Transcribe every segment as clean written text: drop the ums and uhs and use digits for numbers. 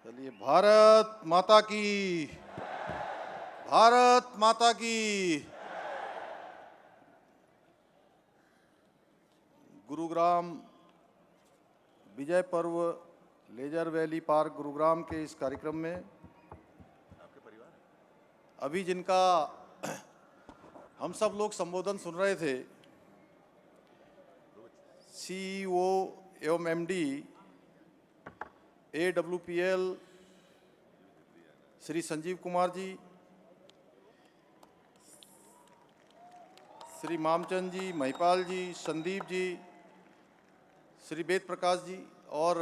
चलिए, भारत माता की, भारत माता की। गुरुग्राम विजय पर्व लेजर वैली पार्क गुरुग्राम के इस कार्यक्रम में अभी जिनका हम सब लोग संबोधन सुन रहे थे, सीईओ एवं एमडी AWPL श्री संजीव कुमार जी, श्री मामचंद जी, महिपाल जी, संदीप जी, श्री वेद प्रकाश जी और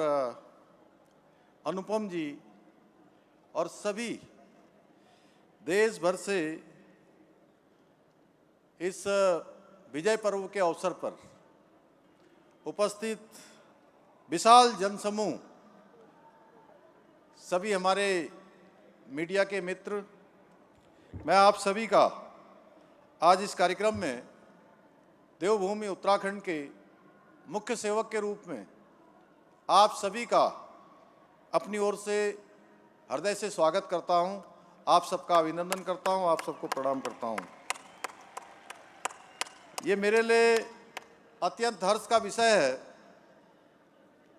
अनुपम जी और सभी देश भर से इस विजय पर्व के अवसर पर उपस्थित विशाल जनसमूह, सभी हमारे मीडिया के मित्र, मैं आप सभी का आज इस कार्यक्रम में देवभूमि उत्तराखंड के मुख्य सेवक के रूप में आप सभी का अपनी ओर से हृदय से स्वागत करता हूं। आप सबका अभिनंदन करता हूं, आप सबको प्रणाम करता हूं। ये मेरे लिए अत्यंत हर्ष का विषय है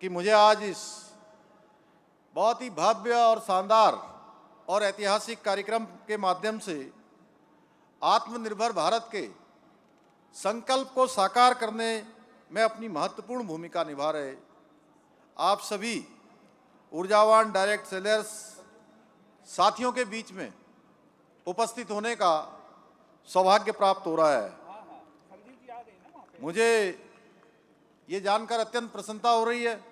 कि मुझे आज इस बहुत ही भव्य और शानदार और ऐतिहासिक कार्यक्रम के माध्यम से आत्मनिर्भर भारत के संकल्प को साकार करने में अपनी महत्वपूर्ण भूमिका निभा रहे आप सभी ऊर्जावान डायरेक्ट सेलर्स साथियों के बीच में उपस्थित होने का सौभाग्य प्राप्त हो रहा है। मुझे ये जानकर अत्यंत प्रसन्नता हो रही है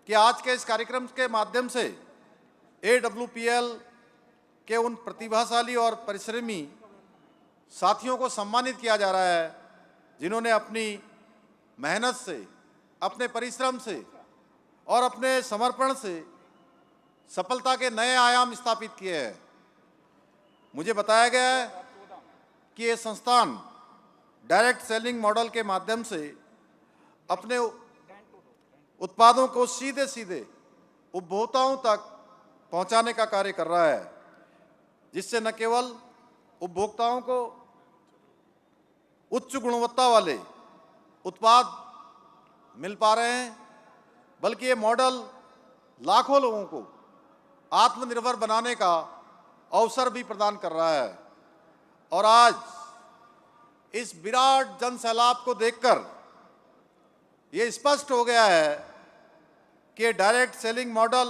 कि आज के इस कार्यक्रम के माध्यम से AWPL के उन प्रतिभाशाली और परिश्रमी साथियों को सम्मानित किया जा रहा है जिन्होंने अपनी मेहनत से, अपने परिश्रम से और अपने समर्पण से सफलता के नए आयाम स्थापित किए हैं। मुझे बताया गया है कि ये संस्थान डायरेक्ट सेलिंग मॉडल के माध्यम से अपने उत्पादों को सीधे सीधे उपभोक्ताओं तक पहुंचाने का कार्य कर रहा है, जिससे न केवल उपभोक्ताओं को उच्च गुणवत्ता वाले उत्पाद मिल पा रहे हैं, बल्कि ये मॉडल लाखों लोगों को आत्मनिर्भर बनाने का अवसर भी प्रदान कर रहा है। और आज इस विराट जन सैलाब को देखकर ये स्पष्ट हो गया है कि डायरेक्ट सेलिंग मॉडल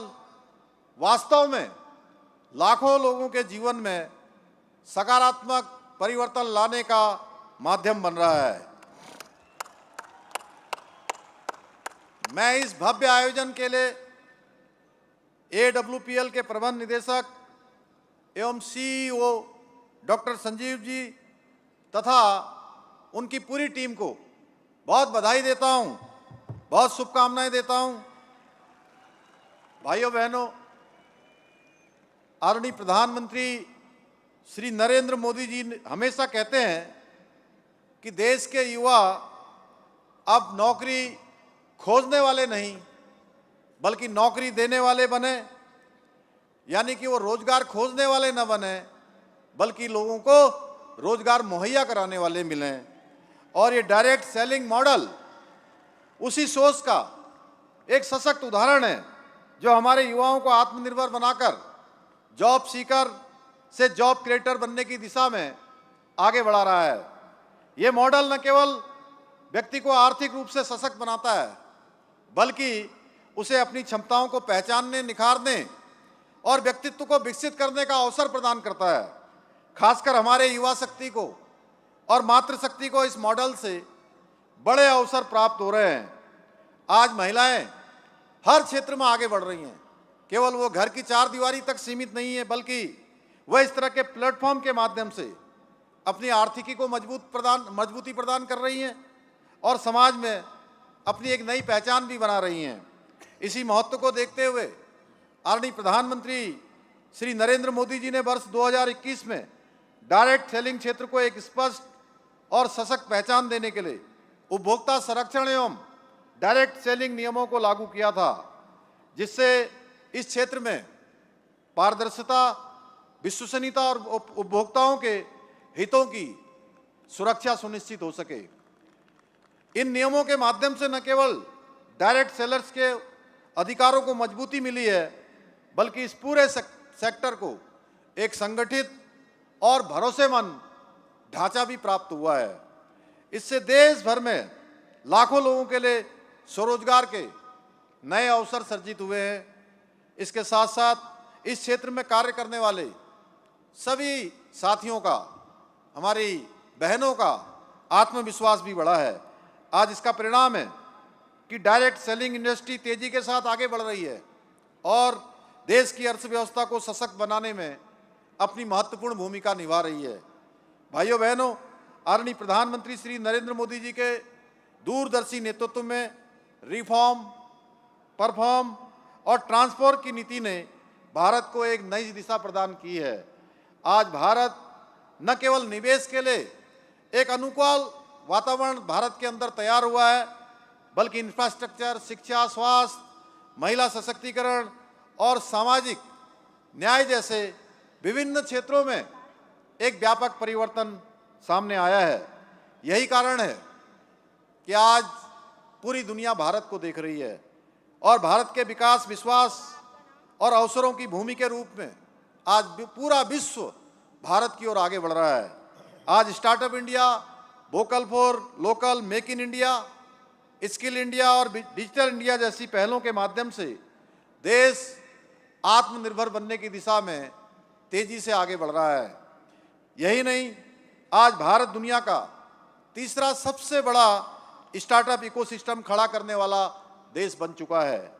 वास्तव में लाखों लोगों के जीवन में सकारात्मक परिवर्तन लाने का माध्यम बन रहा है। मैं इस भव्य आयोजन के लिए AWPL के प्रबंध निदेशक एवं CEO डॉक्टर संजीव जी तथा उनकी पूरी टीम को बहुत बधाई देता हूं, बहुत शुभकामनाएं देता हूं। भाइयों बहनों, आदरणीय प्रधानमंत्री श्री नरेंद्र मोदी जी हमेशा कहते हैं कि देश के युवा अब नौकरी खोजने वाले नहीं बल्कि नौकरी देने वाले बने, यानी कि वो रोजगार खोजने वाले न बने बल्कि लोगों को रोजगार मुहैया कराने वाले मिलें। और ये डायरेक्ट सेलिंग मॉडल उसी सोच का एक सशक्त उदाहरण है जो हमारे युवाओं को आत्मनिर्भर बनाकर जॉब सीकर से जॉब क्रिएटर बनने की दिशा में आगे बढ़ा रहा है। ये मॉडल न केवल व्यक्ति को आर्थिक रूप से सशक्त बनाता है बल्कि उसे अपनी क्षमताओं को पहचानने, निखारने और व्यक्तित्व को विकसित करने का अवसर प्रदान करता है। खासकर हमारे युवा शक्ति को और मातृशक्ति को इस मॉडल से बड़े अवसर प्राप्त हो रहे हैं। आज महिलाएं हर क्षेत्र में आगे बढ़ रही हैं, केवल वो घर की चार दीवारी तक सीमित नहीं है बल्कि वह इस तरह के प्लेटफॉर्म के माध्यम से अपनी आर्थिकी को मजबूती प्रदान कर रही हैं और समाज में अपनी एक नई पहचान भी बना रही हैं। इसी महत्व को देखते हुए आदरणीय प्रधानमंत्री श्री नरेंद्र मोदी जी ने वर्ष 2021 में डायरेक्ट सेलिंग क्षेत्र को एक स्पष्ट और सशक्त पहचान देने के लिए उपभोक्ता संरक्षण एवं डायरेक्ट सेलिंग नियमों को लागू किया था, जिससे इस क्षेत्र में पारदर्शिता, विश्वसनीयता और उपभोक्ताओं के हितों की सुरक्षा सुनिश्चित हो सके। इन नियमों के माध्यम से न केवल डायरेक्ट सेलर्स के अधिकारों को मजबूती मिली है, बल्कि इस पूरे सेक्टर को एक संगठित और भरोसेमंद ढांचा भी प्राप्त हुआ है। इससे देश भर में लाखों लोगों के लिए स्वरोजगार के नए अवसर सृजित हुए हैं। इसके साथ साथ इस क्षेत्र में कार्य करने वाले सभी साथियों का, हमारी बहनों का आत्मविश्वास भी बढ़ा है। आज इसका परिणाम है कि डायरेक्ट सेलिंग इंडस्ट्री तेजी के साथ आगे बढ़ रही है और देश की अर्थव्यवस्था को सशक्त बनाने में अपनी महत्वपूर्ण भूमिका निभा रही है। भाइयों बहनों, आदरणीय प्रधानमंत्री श्री नरेंद्र मोदी जी के दूरदर्शी नेतृत्व में रिफॉर्म, परफॉर्म और ट्रांसफॉर्म की नीति ने भारत को एक नई दिशा प्रदान की है। आज भारत न केवल निवेश के लिए एक अनुकूल वातावरण भारत के अंदर तैयार हुआ है, बल्कि इंफ्रास्ट्रक्चर, शिक्षा, स्वास्थ्य, महिला सशक्तिकरण और सामाजिक न्याय जैसे विभिन्न क्षेत्रों में एक व्यापक परिवर्तन सामने आया है। यही कारण है कि आज पूरी दुनिया भारत को देख रही है और भारत के विकास, विश्वास और अवसरों की भूमि के रूप में आज पूरा विश्व भारत की ओर आगे बढ़ रहा है। आज startup India, vocal for local, make in India, skill India और डिजिटल इंडिया जैसी पहलों के माध्यम से देश आत्मनिर्भर बनने की दिशा में तेजी से आगे बढ़ रहा है। यही नहीं, आज भारत दुनिया का तीसरा सबसे बड़ा स्टार्टअप इकोसिस्टम खड़ा करने वाला देश बन चुका है।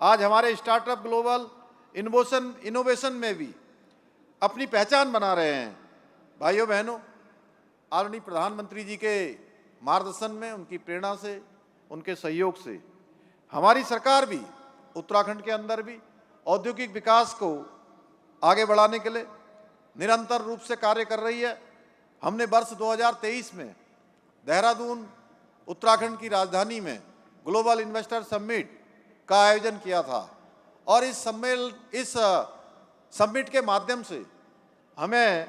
आज हमारे स्टार्टअप ग्लोबल इनोवेशन में भी अपनी पहचान बना रहे हैं। भाइयों बहनों, आदरणीय प्रधानमंत्री जी के मार्गदर्शन में, उनकी प्रेरणा से, उनके सहयोग से हमारी सरकार भी उत्तराखंड के अंदर भी औद्योगिक विकास को आगे बढ़ाने के लिए निरंतर रूप से कार्य कर रही है। हमने वर्ष 2023 में देहरादून, उत्तराखंड की राजधानी में ग्लोबल इन्वेस्टर समिट का आयोजन किया था और इस समिट के माध्यम से हमें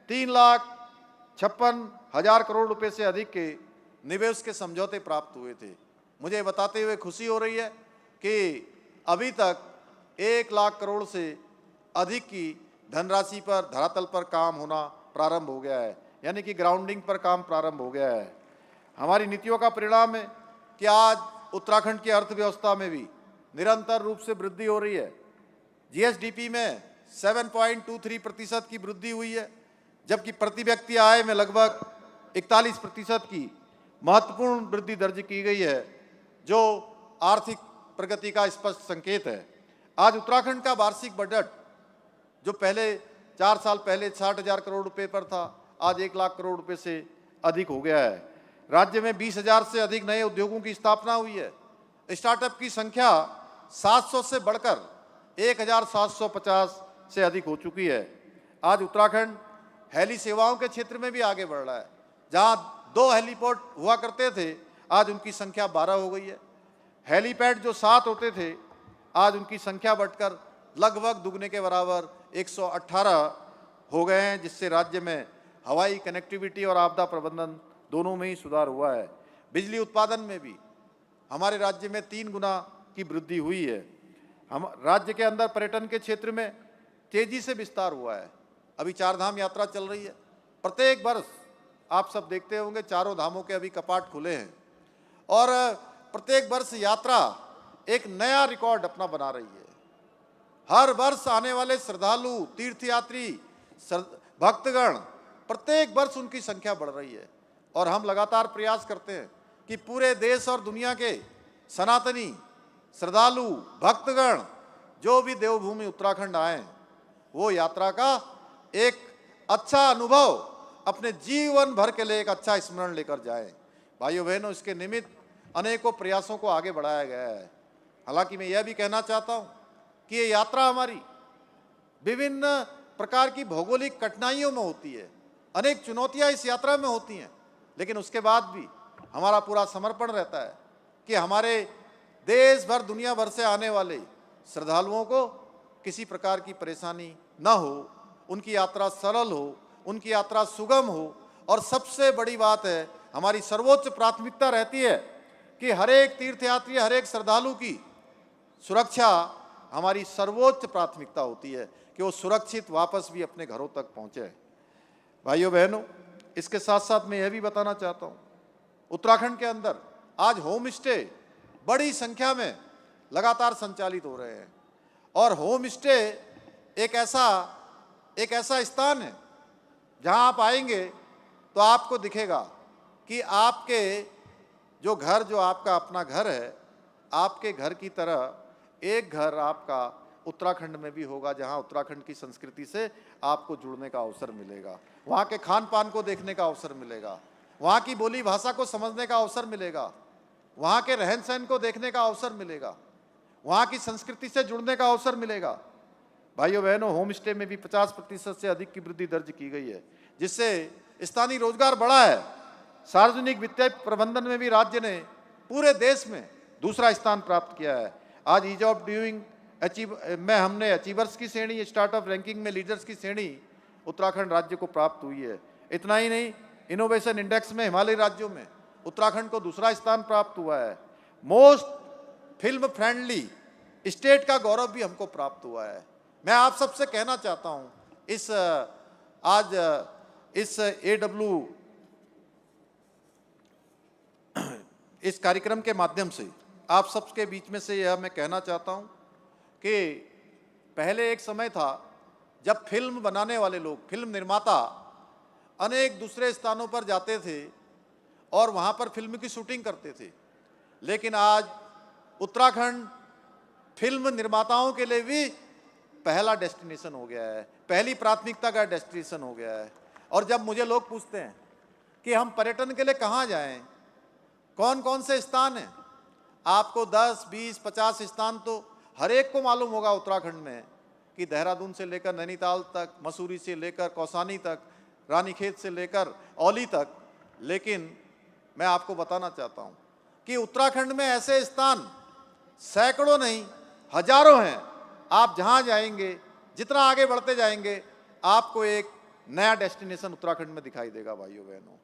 3,56,000 करोड़ रुपए से अधिक के निवेश के समझौते प्राप्त हुए थे। मुझे बताते हुए खुशी हो रही है कि अभी तक 1 लाख करोड़ से अधिक की धनराशि पर धरातल पर काम होना प्रारंभ हो गया है, यानी कि ग्राउंडिंग पर काम प्रारंभ हो गया है। हमारी नीतियों का परिणाम है कि आज उत्तराखंड की अर्थव्यवस्था में भी निरंतर रूप से वृद्धि हो रही है। जीएसडीपी में 7.23% की वृद्धि हुई है, जबकि प्रति व्यक्ति आय में लगभग 41% की महत्वपूर्ण वृद्धि दर्ज की गई है, जो आर्थिक प्रगति का स्पष्ट संकेत है। आज उत्तराखंड का वार्षिक बजट, जो पहले 4 साल पहले 60,000 करोड़ रुपए पर था, आज 1 लाख करोड़ रुपए से अधिक हो गया है। राज्य में 20,000 से अधिक नए उद्योगों की स्थापना हुई है। स्टार्टअप की संख्या 700 से बढ़कर 1,750 से अधिक हो चुकी है। आज उत्तराखंड हेली सेवाओं के क्षेत्र में भी आगे बढ़ रहा है। जहां 2 हेलीपोर्ट हुआ करते थे, आज उनकी संख्या 12 हो गई है। हेलीपैड जो 7 होते थे, आज उनकी संख्या बढ़कर लगभग दुगने के बराबर 118 हो गए हैं, जिससे राज्य में हवाई कनेक्टिविटी और आपदा प्रबंधन दोनों में ही सुधार हुआ है। बिजली उत्पादन में भी हमारे राज्य में 3 गुना की वृद्धि हुई है। हम राज्य के अंदर पर्यटन के क्षेत्र में तेजी से विस्तार हुआ है। अभी 4 धाम यात्रा चल रही है। प्रत्येक वर्ष आप सब देखते होंगे, चारों धामों के अभी कपाट खुले हैं और प्रत्येक वर्ष यात्रा एक नया रिकॉर्ड अपना बना रही है। हर वर्ष आने वाले श्रद्धालु, तीर्थयात्री, भक्तगण, प्रत्येक वर्ष उनकी संख्या बढ़ रही है और हम लगातार प्रयास करते हैं कि पूरे देश और दुनिया के सनातनी श्रद्धालु, भक्तगण जो भी देवभूमि उत्तराखंड आए, वो यात्रा का एक अच्छा अनुभव अपने जीवन भर के लिए एक अच्छा स्मरण लेकर जाएं। भाइयों बहनों, इसके निमित्त अनेकों प्रयासों को आगे बढ़ाया गया है। हालांकि मैं यह भी कहना चाहता हूं कि ये यात्रा हमारी विभिन्न प्रकार की भौगोलिक कठिनाइयों में होती है, अनेक चुनौतियां इस यात्रा में होती हैं, लेकिन उसके बाद भी हमारा पूरा समर्पण रहता है कि हमारे देश भर, दुनिया भर से आने वाले श्रद्धालुओं को किसी प्रकार की परेशानी न हो, उनकी यात्रा सरल हो, उनकी यात्रा सुगम हो। और सबसे बड़ी बात है, हमारी सर्वोच्च प्राथमिकता रहती है कि हर एक तीर्थयात्री, हर एक श्रद्धालु की सुरक्षा हमारी सर्वोच्च प्राथमिकता होती है कि वो सुरक्षित वापस भी अपने घरों तक पहुंचे। भाइयों बहनों, इसके साथ साथ मैं यह भी बताना चाहता हूं, उत्तराखंड के अंदर आज होम स्टे बड़ी संख्या में लगातार संचालित हो रहे हैं। और होम स्टे एक ऐसा स्थान है जहां आप आएंगे तो आपको दिखेगा कि आपके जो आपका अपना घर है, आपके घर की तरह एक घर आपका उत्तराखंड में भी होगा, जहां उत्तराखंड की संस्कृति से आपको जुड़ने का अवसर मिलेगा, वहां के खान पान को देखने का अवसर मिलेगा, वहां की बोली भाषा को समझने का अवसर मिलेगा, वहां के रहन सहन को देखने का अवसर मिलेगा, वहां की संस्कृति से जुड़ने का अवसर मिलेगा। भाइयों बहनों, होम स्टे में भी 50% से अधिक की वृद्धि दर्ज की गई है, जिससे स्थानीय रोजगार बढ़ा है। सार्वजनिक वित्तीय प्रबंधन में भी राज्य ने पूरे देश में दूसरा स्थान प्राप्त किया है। आज ईज ऑफ डूइंग में हमने अचीवर्स की श्रेणी, स्टार्टअप रैंकिंग में लीडर्स की श्रेणी उत्तराखंड राज्य को प्राप्त हुई है। इतना ही नहीं, इनोवेशन इंडेक्स में हिमालयी राज्यों में उत्तराखंड को दूसरा स्थान प्राप्त हुआ है। मोस्ट फिल्म फ्रेंडली स्टेट का गौरव भी हमको प्राप्त हुआ है। मैं आप सबसे कहना चाहता हूं, इस कार्यक्रम के माध्यम से आप सबके बीच में से यह मैं कहना चाहता हूं कि पहले एक समय था जब फिल्म बनाने वाले लोग, फिल्म निर्माता अनेक दूसरे स्थानों पर जाते थे और वहां पर फिल्म की शूटिंग करते थे। लेकिन आज उत्तराखंड फिल्म निर्माताओं के लिए भी पहला डेस्टिनेशन हो गया है, पहली प्राथमिकता का डेस्टिनेशन हो गया है। और जब मुझे लोग पूछते हैं कि हम पर्यटन के लिए कहाँ जाएं, कौन कौन से स्थान हैं, आपको 10, 20, 50 स्थान तो हर एक को मालूम होगा उत्तराखंड में, कि देहरादून से लेकर नैनीताल तक, मसूरी से लेकर कौसानी तक, रानीखेत से लेकर औली तक। लेकिन मैं आपको बताना चाहता हूं कि उत्तराखंड में ऐसे स्थान सैकड़ों नहीं हजारों हैं। आप जहां जाएंगे, जितना आगे बढ़ते जाएंगे, आपको एक नया डेस्टिनेशन उत्तराखंड में दिखाई देगा। भाइयों बहनों,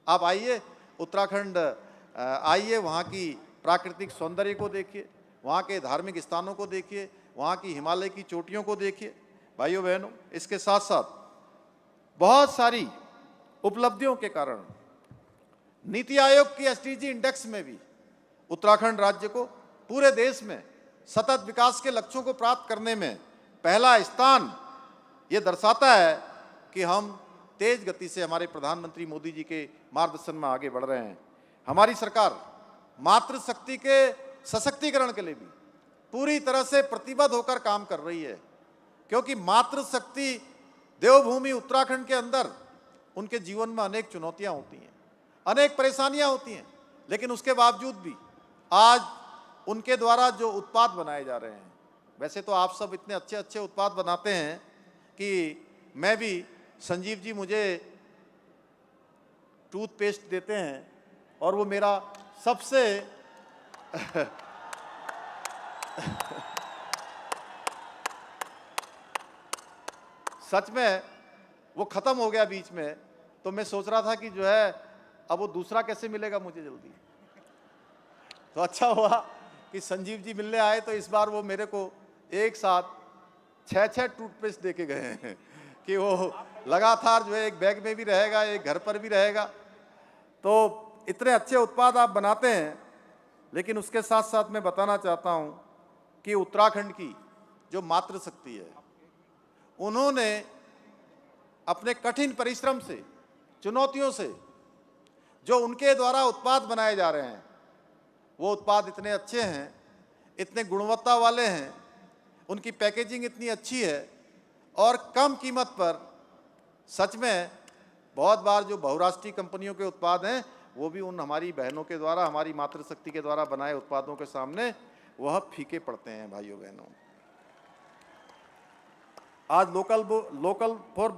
आप आइए उत्तराखंड, आइए वहाँ की प्राकृतिक सौंदर्य को देखिए, वहाँ के धार्मिक स्थानों को देखिए, वहाँ की हिमालय की चोटियों को देखिए। भाइयों बहनों, इसके साथ साथ बहुत सारी उपलब्धियों के कारण नीति आयोग की एसडीजी इंडेक्स में भी उत्तराखंड राज्य को पूरे देश में सतत विकास के लक्ष्यों को प्राप्त करने में पहला स्थान ये दर्शाता है कि हम तेज गति से हमारे प्रधानमंत्री मोदी जी के मार्गदर्शन में आगे बढ़ रहे हैं। हमारी सरकार मातृशक्ति के सशक्तिकरण के लिए भी पूरी तरह से प्रतिबद्ध होकर काम कर रही है, क्योंकि मातृशक्ति देवभूमि उत्तराखंड के अंदर उनके जीवन में अनेक चुनौतियां होती हैं, अनेक परेशानियां होती हैं, लेकिन उसके बावजूद भी आज उनके द्वारा जो उत्पाद बनाए जा रहे हैं, वैसे तो आप सब इतने अच्छे अच्छे उत्पाद बनाते हैं कि मैं भी, संजीव जी मुझे टूथपेस्ट देते हैं और वो मेरा सबसे सच में वो ख़त्म हो गया बीच में, तो मैं सोच रहा था कि जो है अब वो दूसरा कैसे मिलेगा मुझे जल्दी। तो अच्छा हुआ कि संजीव जी मिलने आए, तो इस बार वो मेरे को एक साथ 6 टूथपेस्ट दे के गए हैं कि वो लगातार जो है एक बैग में भी रहेगा, एक घर पर भी रहेगा। तो इतने अच्छे उत्पाद आप बनाते हैं, लेकिन उसके साथ साथ मैं बताना चाहता हूं कि उत्तराखंड की जो मातृशक्ति है, उन्होंने अपने कठिन परिश्रम से, चुनौतियों से जो उनके द्वारा उत्पाद बनाए जा रहे हैं, वो उत्पाद इतने अच्छे हैं, इतने गुणवत्ता वाले हैं, उनकी पैकेजिंग इतनी अच्छी है और कम कीमत पर। सच में बहुत बार जो बहुराष्ट्रीय कंपनियों के उत्पाद हैं, वो भी उन हमारी बहनों के द्वारा, हमारी मातृशक्ति के द्वारा बनाए उत्पादों के सामने वह फीके पड़ते हैं। भाइयों बहनों, आज vocal for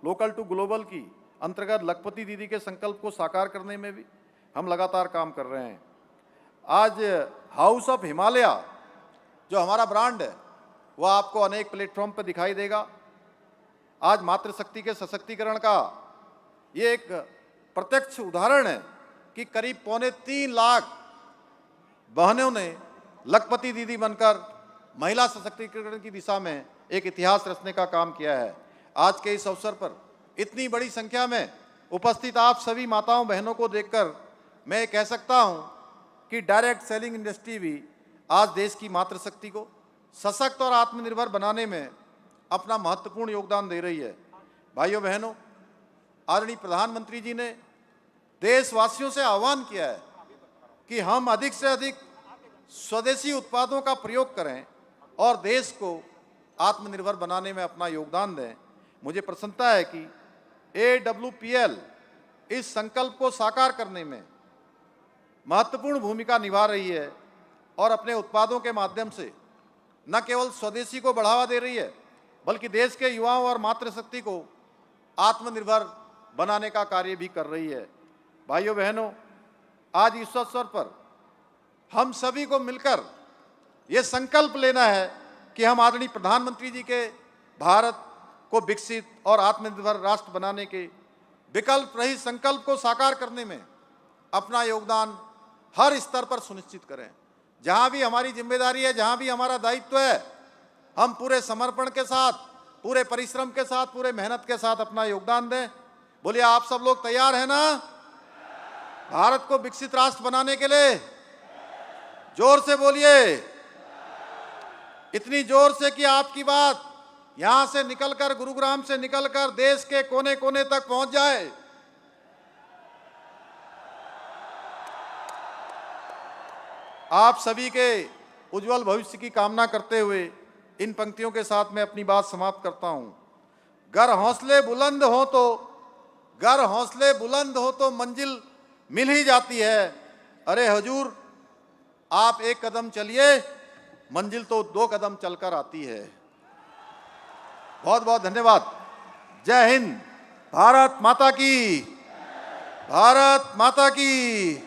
local to global की अंतर्गत लखपति दीदी के संकल्प को साकार करने में भी हम लगातार काम कर रहे हैं। आज हाउस ऑफ हिमालय जो हमारा ब्रांड है वह आपको अनेक प्लेटफॉर्म पर दिखाई देगा। आज मातृशक्ति के सशक्तिकरण का ये एक प्रत्यक्ष उदाहरण है कि करीब 2.25 लाख बहनों ने लखपति दीदी बनकर महिला सशक्तिकरण की दिशा में एक इतिहास रचने का काम किया है। आज के इस अवसर पर इतनी बड़ी संख्या में उपस्थित आप सभी माताओं बहनों को देखकर मैं कह सकता हूं कि डायरेक्ट सेलिंग इंडस्ट्री भी आज देश की मातृशक्ति को सशक्त और आत्मनिर्भर बनाने में अपना महत्वपूर्ण योगदान दे रही है। भाइयों बहनों, आदरणीय प्रधानमंत्री जी ने देशवासियों से आह्वान किया है कि हम अधिक से अधिक स्वदेशी उत्पादों का प्रयोग करें और देश को आत्मनिर्भर बनाने में अपना योगदान दें। मुझे प्रसन्नता है कि AWPL इस संकल्प को साकार करने में महत्वपूर्ण भूमिका निभा रही है और अपने उत्पादों के माध्यम से न केवल स्वदेशी को बढ़ावा दे रही है बल्कि देश के युवाओं और मातृशक्ति को आत्मनिर्भर बनाने का कार्य भी कर रही है। भाइयों बहनों, आज इस अवसर पर हम सभी को मिलकर ये संकल्प लेना है कि हम आदरणीय प्रधानमंत्री जी के भारत को विकसित और आत्मनिर्भर राष्ट्र बनाने के विकल्प रहित संकल्प को साकार करने में अपना योगदान हर स्तर पर सुनिश्चित करें। जहां भी हमारी जिम्मेदारी है, जहां भी हमारा दायित्व है, हम पूरे समर्पण के साथ, पूरे परिश्रम के साथ, पूरे मेहनत के साथ अपना योगदान दें। बोलिए, आप सब लोग तैयार हैं ना भारत को विकसित राष्ट्र बनाने के लिए? जोर से बोलिए, इतनी जोर से कि आपकी बात यहां से निकलकर, गुरुग्राम से निकलकर देश के कोने कोने तक पहुंच जाए। आप सभी के उज्जवल भविष्य की कामना करते हुए इन पंक्तियों के साथ मैं अपनी बात समाप्त करता हूं। गर हौसले बुलंद हो तो मंजिल मिल ही जाती है। अरे हुजूर, आप एक कदम चलिए, मंजिल तो 2 कदम चलकर आती है। बहुत बहुत धन्यवाद। जय हिंद। भारत माता की, भारत माता की।